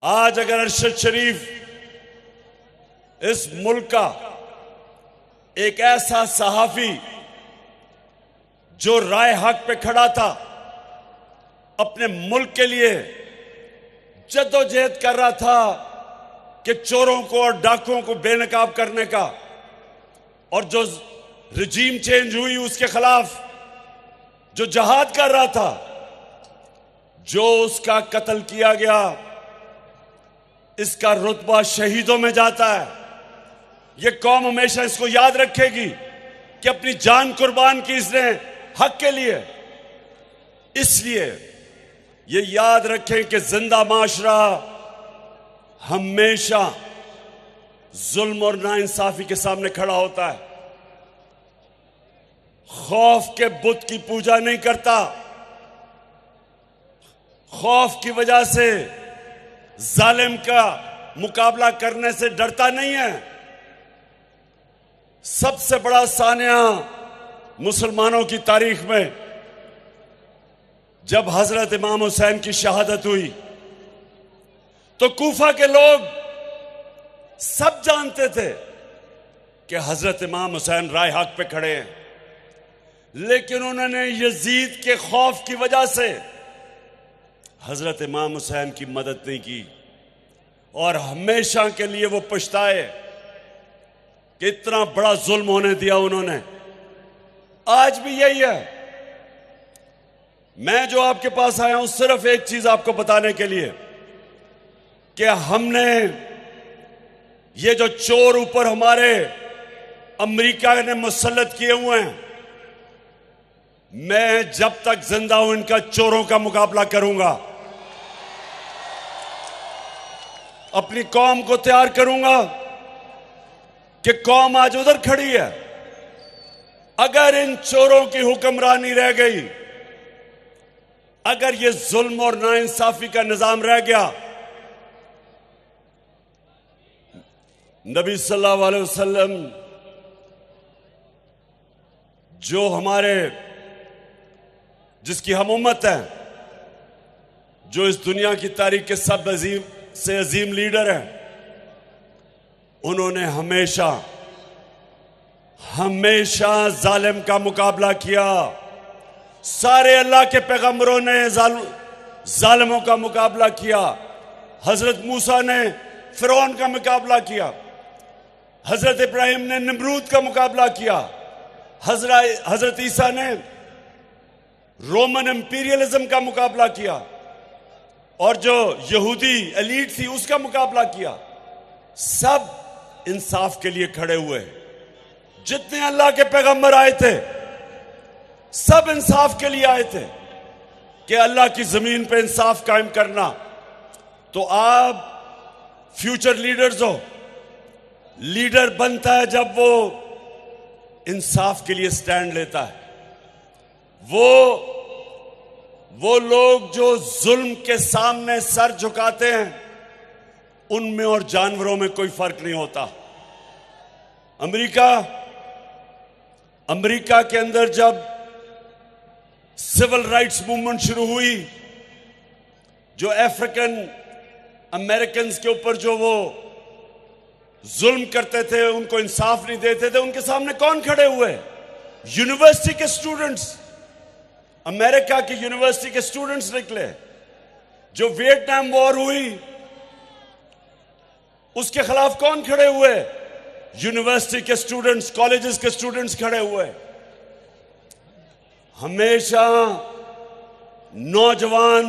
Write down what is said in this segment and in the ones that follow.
आज अगर अरशद शरीफ इस मुल्क का एक ऐसा सहाफी जो राय हक पे खड़ा था, अपने मुल्क के लिए जद्दोजहद कर रहा था कि चोरों को और डाकुओं को बेनकाब करने का, और जो रिजीम चेंज हुई उसके खिलाफ जो जहाद कर रहा था, जो उसका कत्ल किया गया, इसका रुतबा शहीदों में जाता है। यह कौम हमेशा इसको याद रखेगी कि अपनी जान कुर्बान की इसने हक के लिए। इसलिए ये याद रखें कि जिंदा माशरा हमेशा जुल्म और नाइंसाफी के सामने खड़ा होता है। खौफ के बुत की पूजा नहीं करता, खौफ की वजह से जालिम का मुकाबला करने से डरता नहीं है। सबसे बड़ा सानिया मुसलमानों की तारीख में जब हजरत इमाम हुसैन की शहादत हुई तो कूफा के लोग सब जानते थे कि हजरत इमाम हुसैन राय हक पे खड़े हैं, लेकिन उन्होंने यजीद के खौफ की वजह से हजरत इमाम हुसैन की मदद नहीं की, और हमेशा के लिए वो पछताए कि इतना बड़ा जुल्म होने दिया उन्होंने। आज भी यही है। मैं जो आपके पास आया हूं सिर्फ एक चीज आपको बताने के लिए कि हमने ये जो चोर ऊपर हमारे अमेरिका ने मुसल्लत किए हुए हैं, मैं जब तक जिंदा हूं इनका चोरों का मुकाबला करूंगा, अपनी कौम को तैयार करूंगा कि कौम आज उधर खड़ी है। अगर इन चोरों की हुक्मरानी रह गई, अगर ये जुल्म और नाइंसाफी का निजाम रह गया, नबी सल्लल्लाहु अलैहि वसल्लम जो हमारे जिसकी हम उम्मत है, जो इस दुनिया की तारीख के सब अजीम लीडर हैं, उन्होंने हमेशा हमेशा जालिम का मुकाबला किया। सारे अल्लाह के पैगंबरों ने जालिमों का मुकाबला किया। हजरत मूसा ने फिरौन का मुकाबला किया, हजरत इब्राहिम ने नमरूद का मुकाबला किया, हजरत ईसा ने रोमन इंपीरियलिज्म का मुकाबला किया, और जो यहूदी एलीट थी उसका मुकाबला किया। सब इंसाफ के लिए खड़े हुए। जितने अल्लाह के पैगंबर आए थे सब इंसाफ के लिए आए थे कि अल्लाह की जमीन पे इंसाफ कायम करना। तो आप फ्यूचर लीडर्स हो। लीडर बनता है जब वो इंसाफ के लिए स्टैंड लेता है। वो लोग जो जुल्म के सामने सर झुकाते हैं, उनमें और जानवरों में कोई फर्क नहीं होता। अमेरिका के अंदर जब सिविल राइट्स मूवमेंट शुरू हुई, जो अफ्रीकन अमेरिकन के ऊपर जो वो जुल्म करते थे, उनको इंसाफ नहीं देते थे, उनके सामने कौन खड़े हुए? यूनिवर्सिटी के स्टूडेंट्स, अमेरिका की यूनिवर्सिटी के स्टूडेंट्स निकले। जो वियतनाम वॉर हुई उसके खिलाफ कौन खड़े हुए? यूनिवर्सिटी के स्टूडेंट्स, कॉलेजेस के स्टूडेंट्स खड़े हुए। हमेशा नौजवान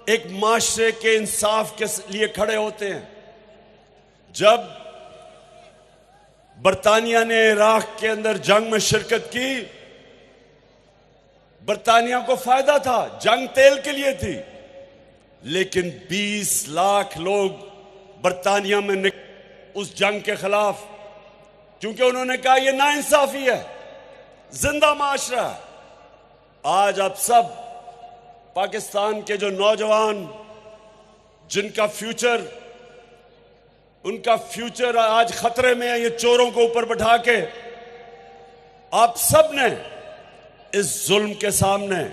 एक माशरे के इंसाफ के लिए खड़े होते हैं। जब बरतानिया ने इराक के अंदर जंग में शिरकत की, बरतानिया को फायदा था, जंग तेल के लिए थी, लेकिन 20 लाख लोग बरतानिया में उस जंग के खिलाफ, क्योंकि उन्होंने कहा यह नाइंसाफी है, जिंदा माशरा। आज आप सब पाकिस्तान के जो नौजवान जिनका फ्यूचर, उनका फ्यूचर आज खतरे में है, ये चोरों को ऊपर बैठा के आप सब ने इस जुल्म के सामने,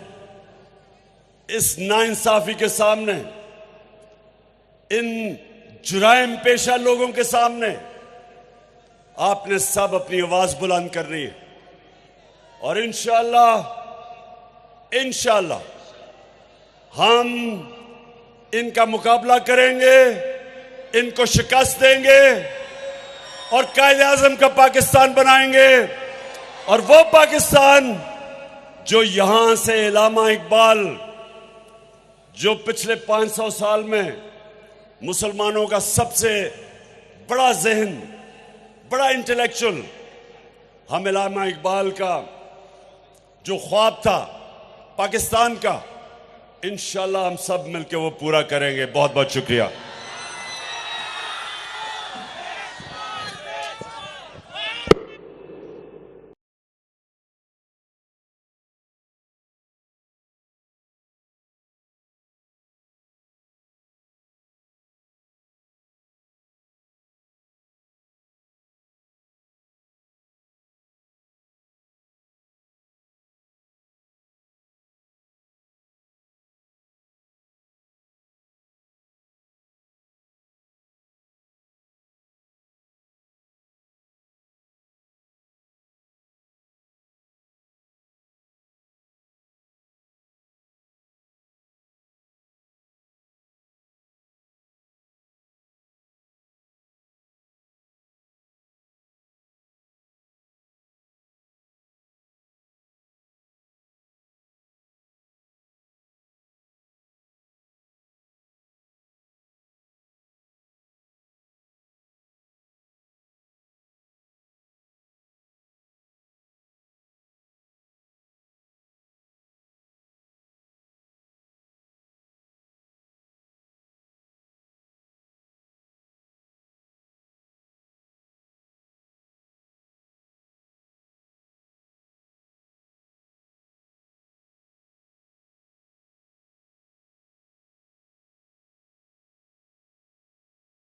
इस नाइंसाफी के सामने इन जुराइम पेशा लोगों के सामने आपने सब अपनी आवाज बुलंद करनी है और इंशाअल्लाह हम इनका मुकाबला करेंगे, इनको शिकस्त देंगे और कायद-ए-आज़म का पाकिस्तान बनाएंगे। और वो पाकिस्तान जो यहां से इल्लामा इकबाल, जो पिछले 500 साल में मुसलमानों का सबसे बड़ा ज़हन, बड़ा इंटेलेक्चुअल, हम इल्लामा इकबाल का जो ख्वाब था पाकिस्तान का, इंशाअल्लाह हम सब मिलकर वो पूरा करेंगे। बहुत बहुत शुक्रिया।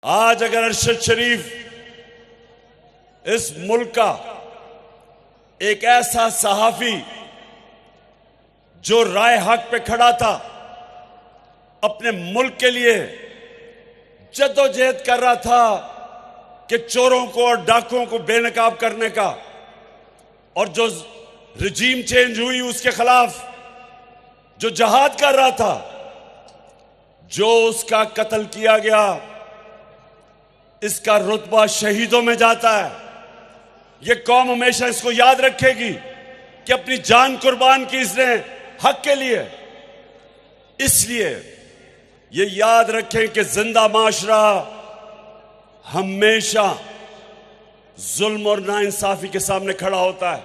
आज अगर अरशद शरीफ इस मुल्क का एक ऐसा सहाफी जो राय हक पे खड़ा था, अपने मुल्क के लिए जद्दोजहद कर रहा था कि चोरों को और डाकुओं को बेनकाब करने का, और जो रिजीम चेंज हुई उसके खिलाफ जो जहाद कर रहा था, जो उसका कत्ल किया गया, इसका रुतबा शहीदों में जाता है। ये कौम हमेशा इसको याद रखेगी कि अपनी जान कुर्बान की इसने हक के लिए। इसलिए ये याद रखें कि जिंदा माशरा हमेशा जुल्म और नाइंसाफी के सामने खड़ा होता है,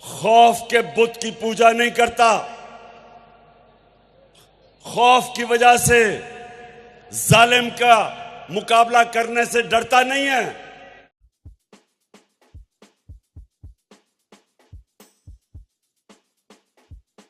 खौफ के बुत की पूजा नहीं करता, खौफ की वजह से जालिम का मुकाबला करने से डरता नहीं है।